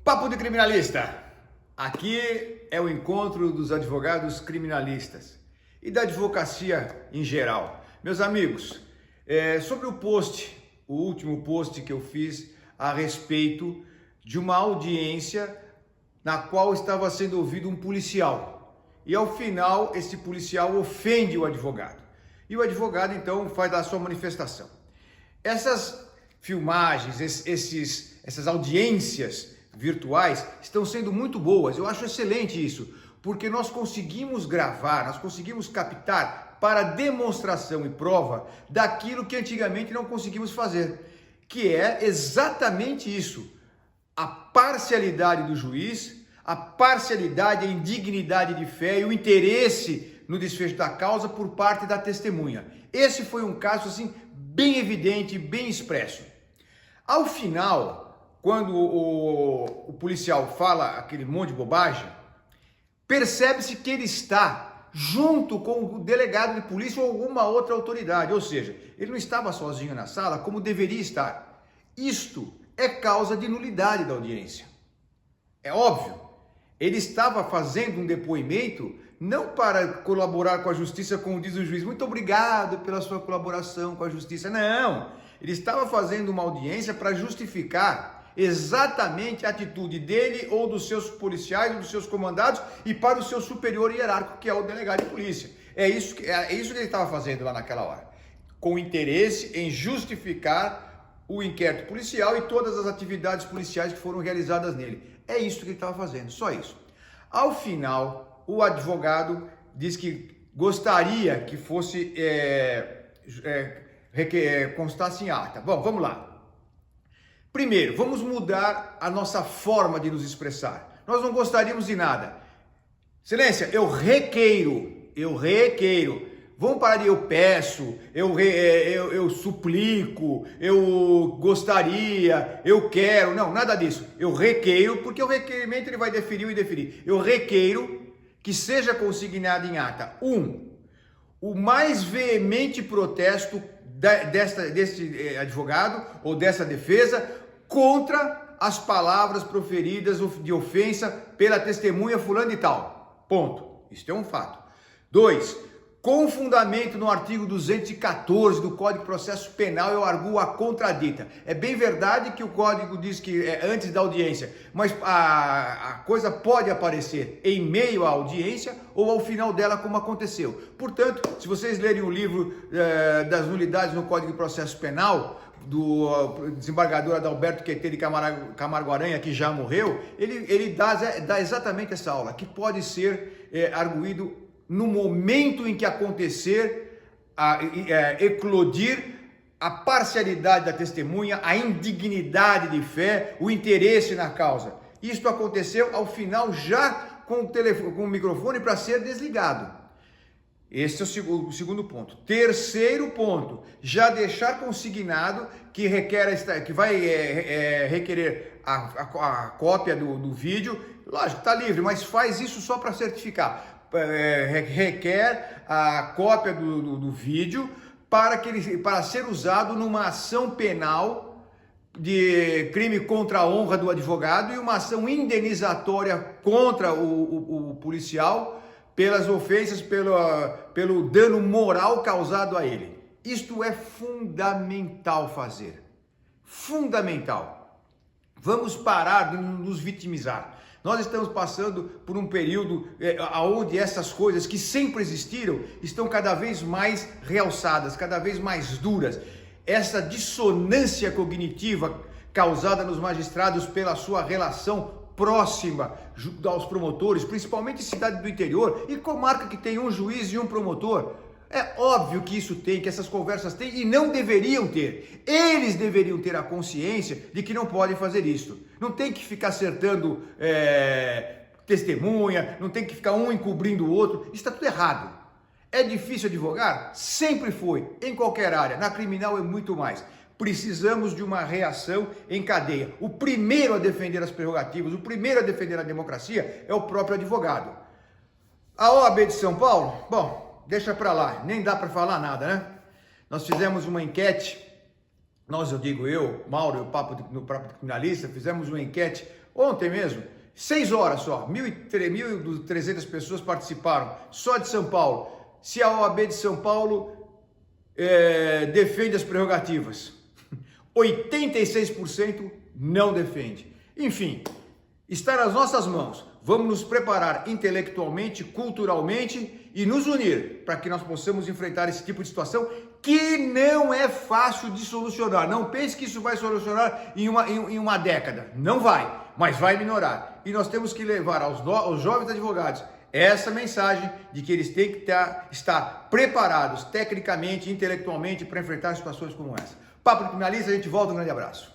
Papo de criminalista. Aqui é o encontro dos advogados criminalistas e da advocacia em geral. Meus amigos, sobre o último post que eu fiz a respeito de uma audiência na qual estava sendo ouvido um policial. E ao final, esse policial ofende o advogado. E o advogado, então, faz a sua manifestação. Essas filmagens, essas audiências virtuais estão sendo muito boas. Eu acho excelente isso, porque nós conseguimos gravar, nós conseguimos captar para demonstração e prova daquilo que antigamente não conseguimos fazer, que é exatamente isso: a parcialidade do juiz, a parcialidade, a indignidade de fé e o interesse no desfecho da causa por parte da testemunha. Esse foi um caso assim bem evidente, bem expresso. Ao final, quando o policial fala aquele monte de bobagem, percebe-se que ele está junto com o delegado de polícia ou alguma outra autoridade, ou seja, ele não estava sozinho na sala como deveria estar. Isto é causa de nulidade da audiência. É óbvio, ele estava fazendo um depoimento não para colaborar com a justiça, como diz o juiz, muito obrigado pela sua colaboração com a justiça, não. Ele estava fazendo uma audiência para justificar exatamente a atitude dele ou dos seus policiais ou dos seus comandados e para o seu superior hierárquico, que é o delegado de polícia. É isso que ele estava fazendo lá naquela hora, com interesse em justificar o inquérito policial e todas as atividades policiais que foram realizadas nele. É isso que ele estava fazendo, só isso. Ao final, o advogado diz que gostaria que fosse constasse em ata. Bom, vamos lá. Primeiro, vamos mudar a nossa forma de nos expressar. Nós não gostaríamos de nada. Excelência, eu requeiro. Vamos parar de eu peço, eu suplico, eu gostaria, eu quero. Não, nada disso. Eu requeiro, porque o requerimento ele vai deferir e deferir. Eu requeiro que seja consignado em ata. O mais veemente protesto desse advogado ou dessa defesa contra as palavras proferidas de ofensa pela testemunha fulano e tal. Ponto. Isso é um fato. 2. Com fundamento no artigo 214 do Código de Processo Penal, eu arguo a contradita. É bem verdade que o Código diz que é antes da audiência, mas a coisa pode aparecer em meio à audiência ou ao final dela, como aconteceu. Portanto, se vocês lerem o livro das nulidades no Código de Processo Penal, do desembargador Adalberto Queté de Camargo Aranha, que já morreu, ele dá exatamente essa aula, que pode ser arguído no momento em que acontecer, eclodir a parcialidade da testemunha, a indignidade de fé, o interesse na causa. Isto aconteceu ao final, já com o microfone para ser desligado. Esse é o segundo ponto. Terceiro ponto, já deixar consignado que vai requerer a cópia do vídeo. Lógico, está livre, mas faz isso só para certificar. Requer a cópia do vídeo para ser usado numa ação penal de crime contra a honra do advogado e uma ação indenizatória contra o policial pelas ofensas, pelo dano moral causado a ele. Isto é fundamental fazer. Fundamental. Vamos parar de nos vitimizar. Nós estamos passando por um período onde essas coisas que sempre existiram estão cada vez mais realçadas, cada vez mais duras. Essa dissonância cognitiva causada nos magistrados pela sua relação próxima aos promotores, principalmente em cidade do interior e comarca que tem um juiz e um promotor. É óbvio que isso tem, que essas conversas têm e não deveriam ter. Eles deveriam ter a consciência de que não podem fazer isso. Não tem que ficar acertando testemunha, não tem que ficar um encobrindo o outro. Isso está tudo errado. É difícil advogar? Sempre foi, em qualquer área. Na criminal é muito mais. Precisamos de uma reação em cadeia. O primeiro a defender as prerrogativas, o primeiro a defender a democracia é o próprio advogado. A OAB de São Paulo, bom, deixa para lá, nem dá para falar nada, né? Nós fizemos uma enquete nós, eu digo eu, Mauro, no Papo Criminalista, fizemos uma enquete ontem mesmo, 6 horas só, 1.300 pessoas participaram, só de São Paulo. Se a OAB de São Paulo defende as prerrogativas, 86% não defende. Enfim, está nas nossas mãos. Vamos nos preparar intelectualmente, culturalmente e nos unir para que nós possamos enfrentar esse tipo de situação que não é fácil de solucionar. Não pense que isso vai solucionar em uma década. Não vai, mas vai minorar. E nós temos que levar aos jovens advogados essa mensagem de que eles têm que estar preparados tecnicamente, intelectualmente para enfrentar situações como essa. Papo Criminalista, a gente volta, um grande abraço.